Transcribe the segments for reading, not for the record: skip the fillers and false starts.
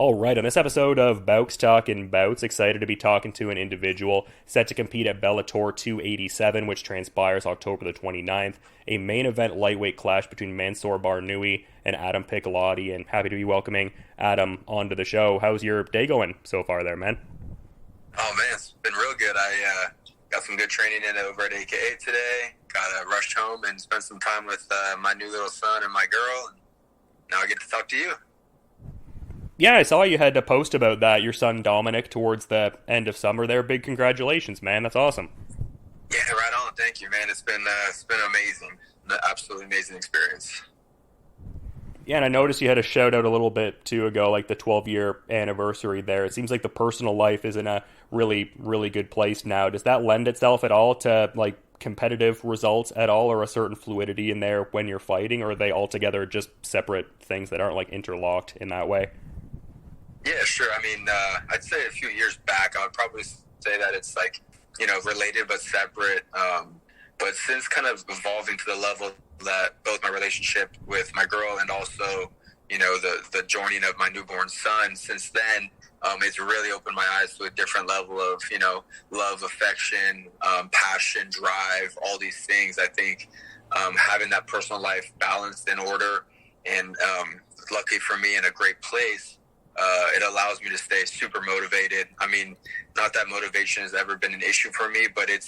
All right, on this episode of Bowks Talking Bouts, excited to be talking to an individual set to compete at Bellator 287, which transpires October the 29th, a main event lightweight clash between Mansour Barnaoui and Adam Piccolotti, and happy to be welcoming Adam onto the show. How's your day going so far there, man? Oh man, it's been real good. I got some good training in over at AKA today. Got rushed home and spent some time with my new little son and my girl, and now I get to talk to you. Yeah, I saw you had to post about that, your son Dominic, towards the end of summer there. Big congratulations, man. That's awesome. Yeah, right on. Thank you, man. It's been amazing, an absolutely amazing experience. Yeah, and I noticed you had a shout out a little bit too ago, like the 12-year anniversary there. It seems like the personal life is in a really, really good place now. Does that lend itself at all to like competitive results at all, or a certain fluidity in there when you're fighting, or are they altogether just separate things that aren't like interlocked in that way? Yeah, sure. I mean, I'd say a few years back, I would probably say that it's like, related but separate. But since kind of evolving to the level that both my relationship with my girl and also, the joining of my newborn son, since then, it's really opened my eyes to a different level of, love, affection, passion, drive, all these things. I think having that personal life balanced in order and lucky for me in a great place, it allows me to stay super motivated. I mean, not that motivation has ever been an issue for me, but it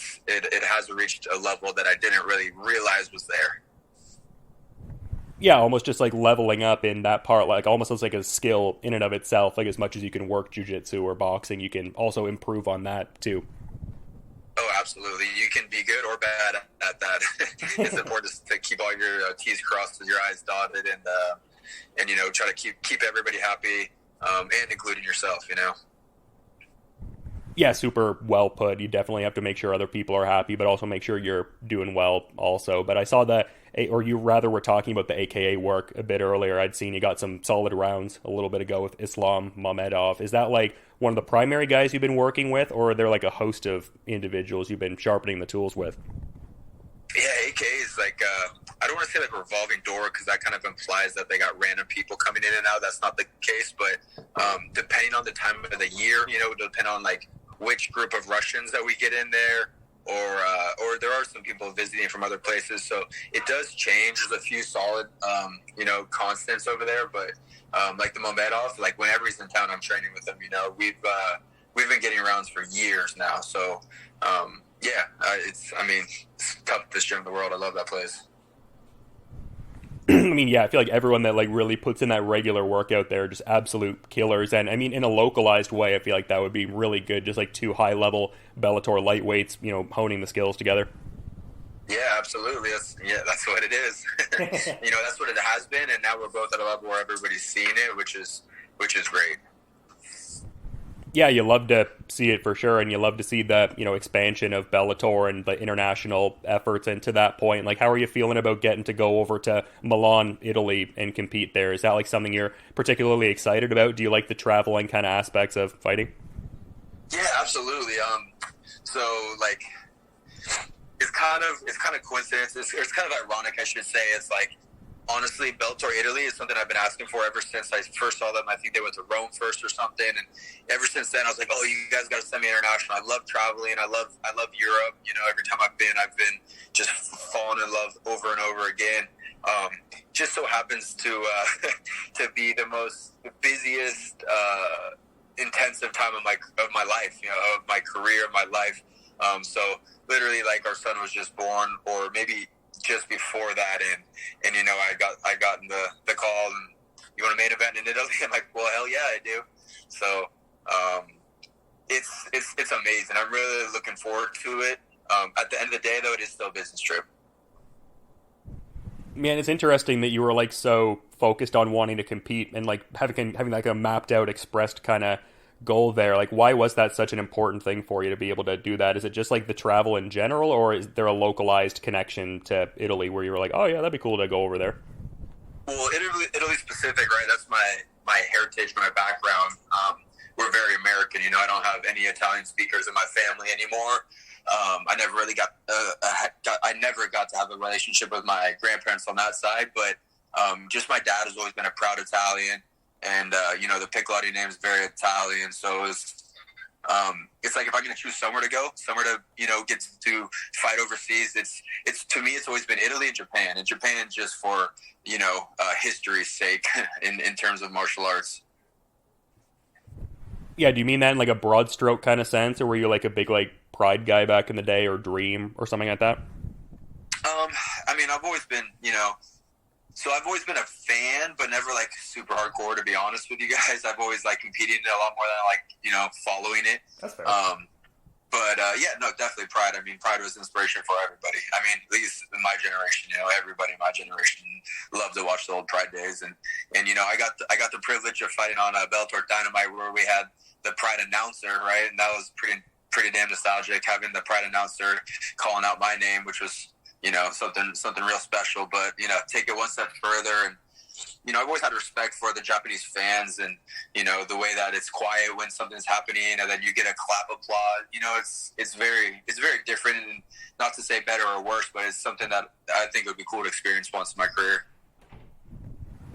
has reached a level that I didn't really realize was there. Yeah, almost just like leveling up in that part, like almost looks like a skill in and of itself. Like as much as you can work jujitsu or boxing, you can also improve on that too. Oh, absolutely. You can be good or bad at that. It's important to keep all your T's crossed and your I's dotted, and try to keep everybody happy. And including yourself. Yeah, super well put. You definitely have to make sure other people are happy, but also make sure you're doing well also. But I saw that, or you rather were talking about the AKA work a bit earlier. I'd seen you got some solid rounds a little bit ago with Islam Mamedov. Is that like one of the primary guys you've been working with, or are there like a host of individuals you've been sharpening the tools with? Yeah, AKA is like, I don't want to say like a revolving door because that kind of implies that they got random people coming in and out. That's not the case, but depending on the time of the year, depending on like which group of Russians that we get in there, or there are some people visiting from other places. So it does change. There's a few solid, constants over there, but like the Mamedov, like whenever he's in town, I'm training with him. We've been getting rounds for years now. So, it's toughest gym in the world. I love that place. I mean, yeah, I feel like everyone that like really puts in that regular workout there are just absolute killers. And I mean, in a localized way, I feel like that would be really good. Just like two high level Bellator lightweights, honing the skills together. Yeah, absolutely. That's what it is. That's what it has been. And now we're both at a level where everybody's seeing it, which is great. Yeah, you love to see it for sure, and you love to see the expansion of Bellator and the international efforts. And to that point, like, how are you feeling about getting to go over to Milan, Italy, and compete there? Is that like something you're particularly excited about? Do you like the traveling kind of aspects of fighting? Yeah, absolutely. So like, it's kind of coincidence. It's kind of ironic, I should say. It's like, honestly, Bellator Italy is something I've been asking for ever since I first saw them. I think they went to Rome first or something, and ever since then, I was like, "Oh, you guys got to send me international." I love traveling. I love Europe. Every time I've been just falling in love over and over again. Just so happens to to be the busiest, intensive time of my life, of my career, of my life. So literally, like, our son was just born, or maybe just before that, and I got the call, and you want a main event in Italy? I'm like, well, hell yeah, I do. So it's amazing. I'm really looking forward to it. At the end of the day, though, it is still a business trip. Man, it's interesting that you were like so focused on wanting to compete and like having like a mapped out, expressed kind of goal there. Like, why was that such an important thing for you to be able to do that? Is it just like the travel in general, or is there a localized connection to Italy where you were like, oh yeah, that'd be cool to go over there? Well, Italy specific, right? That's my heritage, my background. We're very American. I don't have any Italian speakers in my family anymore. I never really I never got to have a relationship with my grandparents on that side, but just my dad has always been a proud Italian. and the Piccolotti name is very Italian, so it's like if I'm going to choose somewhere to go, somewhere to get to fight overseas, it's to me it's always been Italy and Japan just for history's sake in terms of martial arts. Yeah, do you mean that in like a broad stroke kind of sense, or were you like a big like Pride guy back in the day, or Dream, or something like that? I mean, I've always been, I've always been a fan, but never like super hardcore, to be honest with you guys. I've always like competed in it a lot more than like, following it. That's fair. But yeah, no, definitely Pride. I mean, Pride was inspiration for everybody. I mean, at least in my generation, everybody in my generation loved to watch the old Pride days. And I got the privilege of fighting on Bellator Dynamite, where we had the Pride announcer, right? And that was pretty damn nostalgic, having the Pride announcer calling out my name, which was, something real special. But, take it one step further, and I've always had respect for the Japanese fans, and the way that it's quiet when something's happening, and then you get a clap applaud. It's very different, and not to say better or worse, but it's something that I think would be cool to experience once in my career.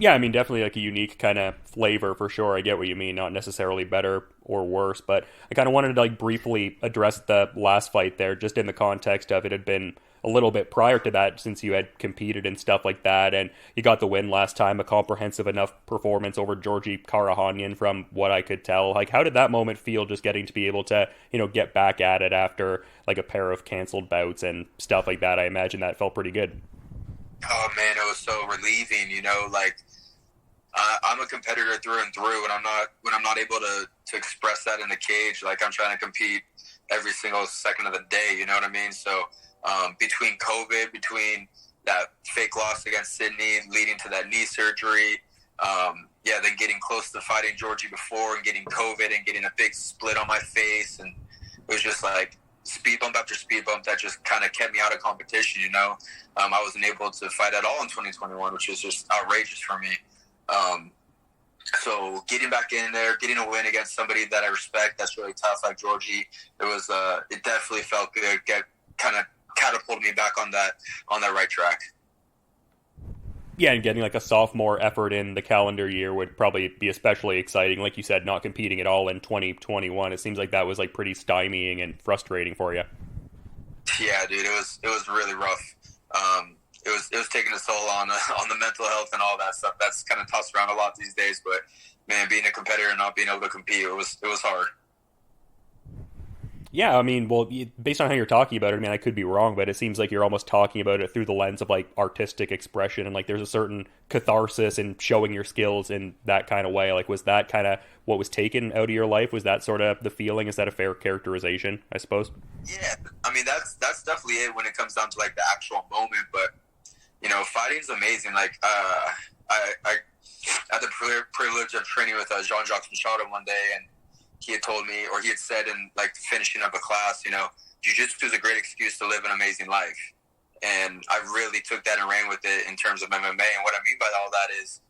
Yeah, I mean, definitely like a unique kind of flavor for sure. I get what you mean, not necessarily better or worse, but I kind of wanted to like briefly address the last fight there, just in the context of it had been a little bit prior to that since you had competed and stuff like that, and you got the win last time, a comprehensive enough performance over Georgi Karahanyan from what I could tell. Like, how did that moment feel, just getting to be able to, get back at it after like a pair of canceled bouts and stuff like that? I imagine that felt pretty good. Oh man, it was so relieving, I'm a competitor through and through, and when I'm not able to express that in the cage, like I'm trying to compete every single second of the day, you know what I mean? So between COVID, between that fake loss against Sydney, leading to that knee surgery, then getting close to fighting Georgie before, and getting COVID and getting a big split on my face, and it was just like speed bump after speed bump that just kind of kept me out of competition, I wasn't able to fight at all in 2021, which is just outrageous for me. So getting back in there, getting a win against somebody that I respect, that's really tough, like Georgie, it definitely felt good. Kind of catapulted me back on that right track. Yeah, and getting like a sophomore effort in the calendar year would probably be especially exciting. Like you said, not competing at all in 2021. It seems like that was like pretty stymieing and frustrating for you. Yeah, dude, it was really rough. It was taking a toll on the mental health and all that stuff. That's kind of tossed around a lot these days. But man, being a competitor and not being able to compete, it was hard. Yeah, I mean, well, based on how you're talking about it, I mean, I could be wrong, but it seems like you're almost talking about it through the lens of like artistic expression, and like there's a certain catharsis in showing your skills in that kind of way. Like, was that kind of what was taken out of your life? Was that sort of the feeling? Is that a fair characterization, I suppose? Yeah, I mean, that's definitely it when it comes down to like the actual moment. But fighting's amazing. Like, I had the privilege of training with Jean-Jacques Machado one day, and he had told me, or he had said in like finishing up a class, jiu-jitsu is a great excuse to live an amazing life. And I really took that and ran with it in terms of MMA. And what I mean by all that is,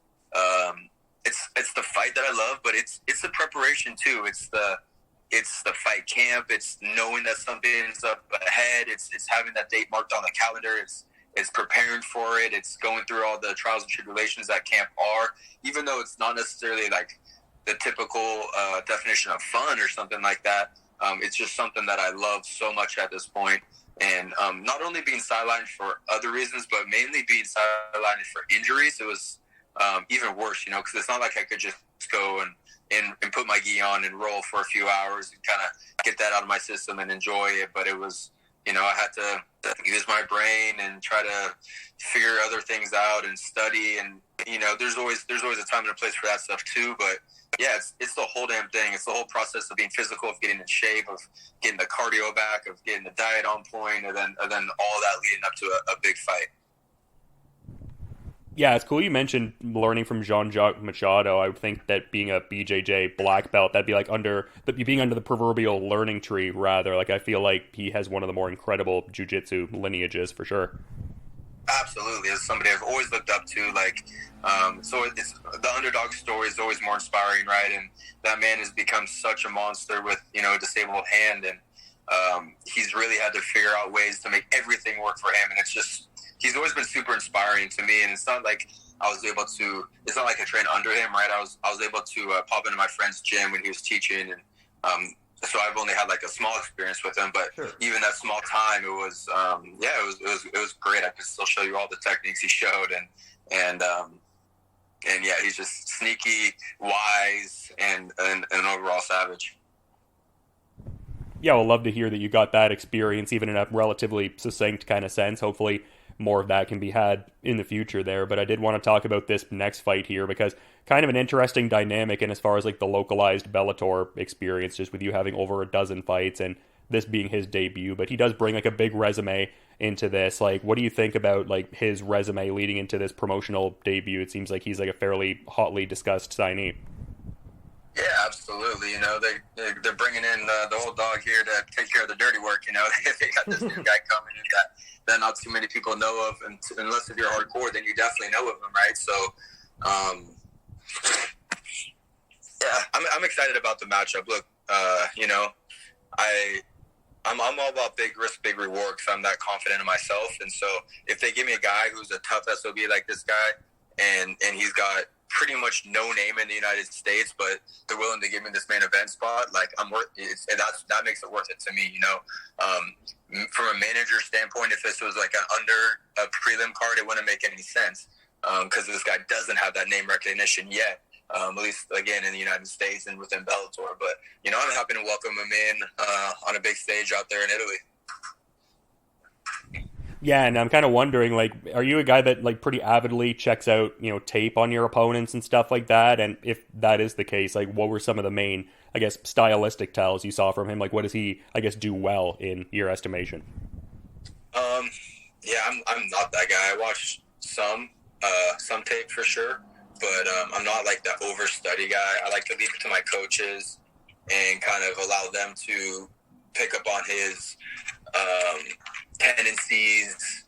it's the fight that I love, but it's the preparation too. It's the fight camp. It's knowing that something's up ahead. It's having that date marked on the calendar. It's preparing for it. It's going through all the trials and tribulations that camp are, even though it's not necessarily like the typical definition of fun or something like that. It's just something that I love so much at this point. And not only being sidelined for other reasons, but mainly being sidelined for injuries, it was even worse, because it's not like I could just go and put my gi on and roll for a few hours and kind of get that out of my system and enjoy it. But it was, I had to use my brain and try to figure other things out and study. And, there's always a time and a place for that stuff too. But yeah, it's the whole damn thing. It's the whole process of being physical, of getting in shape, of getting the cardio back, of getting the diet on point, and then all that leading up to a big fight. Yeah, it's cool you mentioned learning from Jean-Jacques Machado. I would think that being a BJJ black belt, that'd be like being under the proverbial learning tree, rather. Like, I feel like he has one of the more incredible jiu-jitsu lineages, for sure. Absolutely. As somebody I've always looked up to, like, so it's the underdog story is always more inspiring, right? And that man has become such a monster with, a disabled hand, and he's really had to figure out ways to make everything work for him. And it's just, he's always been super inspiring to me. And it's not like I was able to. It's not like I trained under him, right? I was able to pop into my friend's gym when he was teaching, and so I've only had like a small experience with him. But Sure. even that small time, it was it was great. I could still show you all the techniques he showed, and yeah, he's just sneaky, wise, and an overall savage. Yeah, I'll love to hear that you got that experience, even in a relatively succinct kind of sense. Hopefully, more of that can be had in the future there. But I did want to talk about this next fight here because kind of an interesting dynamic in as far as like the localized Bellator experience, just with you having over a dozen fights and this being his debut. But he does bring like a big resume into this. Like, what do you think about like his resume leading into this promotional debut? It seems like he's like a fairly hotly discussed signee. Yeah, absolutely. You know, they're bringing in the old dog here to take care of the dirty work. You know, they got this new guy coming in that not too many people know of, and unless if you're hardcore, then you definitely know of him, right? So, yeah, I'm excited about the matchup. Look, you know, I'm all about big risk, big reward because I'm that confident in myself, and so if they give me a guy who's a tough SOB like this guy, and he's got pretty much no name in the United States, but they're willing to give me this main event spot, like I'm worth it, and that makes it worth it to me, you know. From a manager standpoint, if this was like an under a prelim card, it wouldn't make any sense because this guy doesn't have that name recognition yet, at least again in the United States and within Bellator. But you know, I'm happy to welcome him in on a big stage out there in Italy. Yeah, and I'm kind of wondering, like, are you a guy that like pretty avidly checks out, you know, tape on your opponents and stuff like that? And if that is the case, like, what were some of the main, I guess, stylistic tells you saw from him? Like, what does he, I guess, do well in your estimation? Yeah, I'm not that guy. I watch some tape for sure, but I'm not like the overstudy guy. I like to leave it to my coaches and kind of allow them to pick up on his tendencies,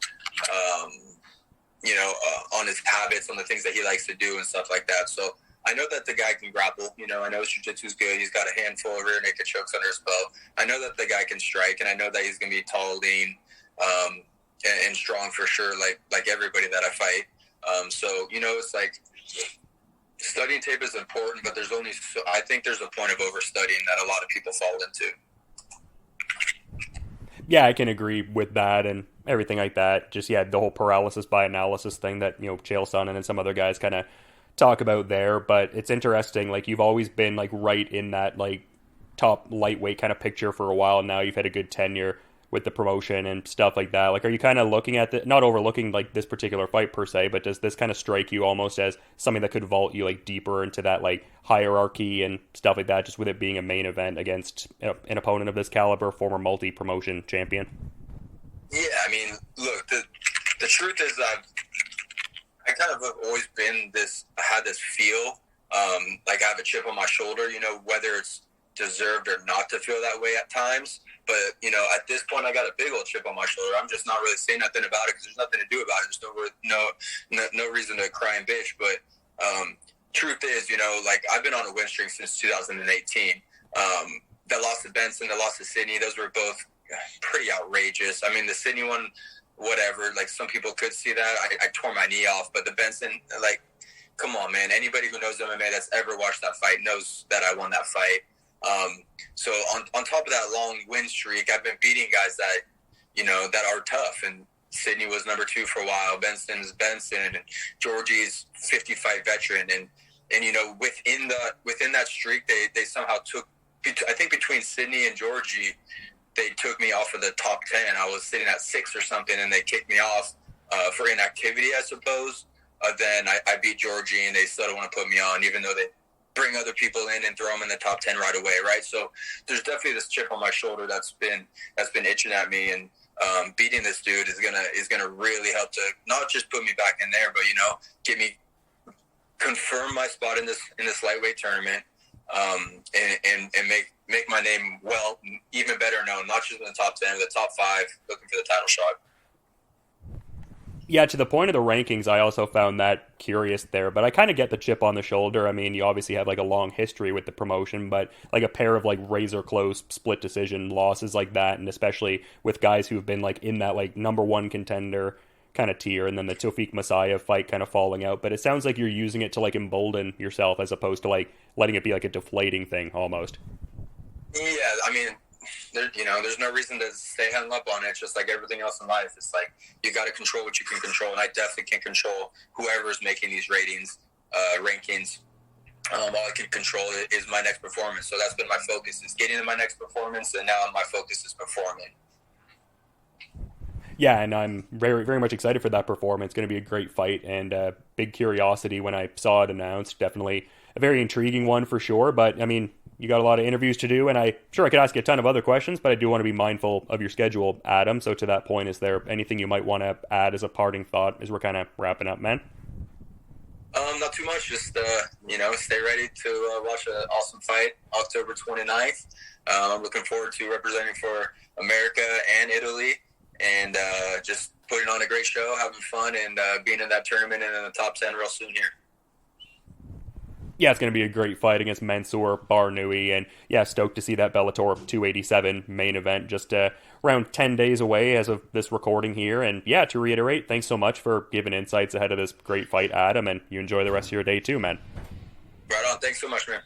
you know, on his habits, on the things that he likes to do and stuff like that. So I know that the guy can grapple. You know, I know his jiu-jitsu's good. He's got a handful of rear naked chokes under his belt. I know that the guy can strike, and I know that he's going to be tall, lean, and strong for sure, like everybody that I fight. So, you know, it's like studying tape is important, but there's only I think there's a point of overstudying that a lot of people fall into. Yeah, I can agree with that and everything like that. Just, yeah, the whole paralysis by analysis thing that, you know, Chael Sonnen and some other guys kind of talk about there. But it's interesting, like, you've always been, like, right in that, like, top lightweight kind of picture for a while now. You've had a good tenure with the promotion and stuff like that. Like, are you kind of looking at the, not overlooking, like, this particular fight per se, but does this kind of strike you almost as something that could vault you, like, deeper into that, like, hierarchy and stuff like that, just with it being a main event against an opponent of this caliber, former multi-promotion champion? Yeah, I mean, look, the truth is I kind of have always been I had this feel, like I have a chip on my shoulder, you know, whether it's deserved or not to feel that way at times. But, you know, at this point, I got a big old chip on my shoulder. I'm just not really saying nothing about it because there's nothing to do about it. There's no reason to cry and bitch. But truth is, you know, like I've been on a win streak since 2018. That loss to Benson, the loss to Sydney, those were both pretty outrageous. I mean, the Sydney one, whatever, like some people could see that. I tore my knee off. But the Benson, like, come on, man. Anybody who knows MMA that's ever watched that fight knows that I won that fight. So on top of that long win streak, I've been beating guys that, you know, that are tough. And Sydney was number 2 for a while. Benson's Benson, and Georgie's 50-fight veteran. And you know, within that streak, they somehow took, I think between Sydney and Georgie, they took me off of the top 10. I was sitting at 6 or something, and they kicked me off for inactivity, I suppose. Then I beat Georgie, and they still don't want to put me on, even though they bring other people in and throw them in the top 10 right away, right? So there's definitely this chip on my shoulder that's been itching at me, and beating this dude is gonna really help to not just put me back in there, but, you know, get me confirm my spot in this lightweight tournament, and make my name even better known, not just in the top 10, but the top 5, looking for the title shot. Yeah, to the point of the rankings, I also found that curious there, but I kind of get the chip on the shoulder. I mean, you obviously have like a long history with the promotion, but like a pair of like razor close split decision losses like that, and especially with guys who've been like in that like number 1 contender kind of tier, and then the Tofik Messiah fight kind of falling out. But it sounds like you're using it to like embolden yourself as opposed to like letting it be like a deflating thing almost. Yeah, I mean, there's no reason to stay hung up on it. It's just like everything else in life. It's like you got to control what you can control, and I definitely can control whoever's making these rankings. All I can control is my next performance. So that's been my focus, is getting to my next performance, and now my focus is performing. Yeah, and I'm very, very much excited for that performance. It's going to be a great fight, and big curiosity when I saw it announced. Definitely a very intriguing one for sure. But I mean, you got a lot of interviews to do, and I could ask you a ton of other questions, but I do want to be mindful of your schedule, Adam. So to that point, is there anything you might want to add as a parting thought as we're kind of wrapping up, man? Not too much. Just stay ready to watch an awesome fight October 29th. I'm looking forward to representing for America and Italy, and just putting on a great show, having fun, and being in that tournament and in the top 10 real soon here. Yeah, it's going to be a great fight against Mansour Barnaoui, and yeah, stoked to see that Bellator 287 main event just around 10 days away as of this recording here. And yeah, to reiterate, thanks so much for giving insights ahead of this great fight, Adam, and you enjoy the rest of your day too, man. Right on. Thanks so much, man.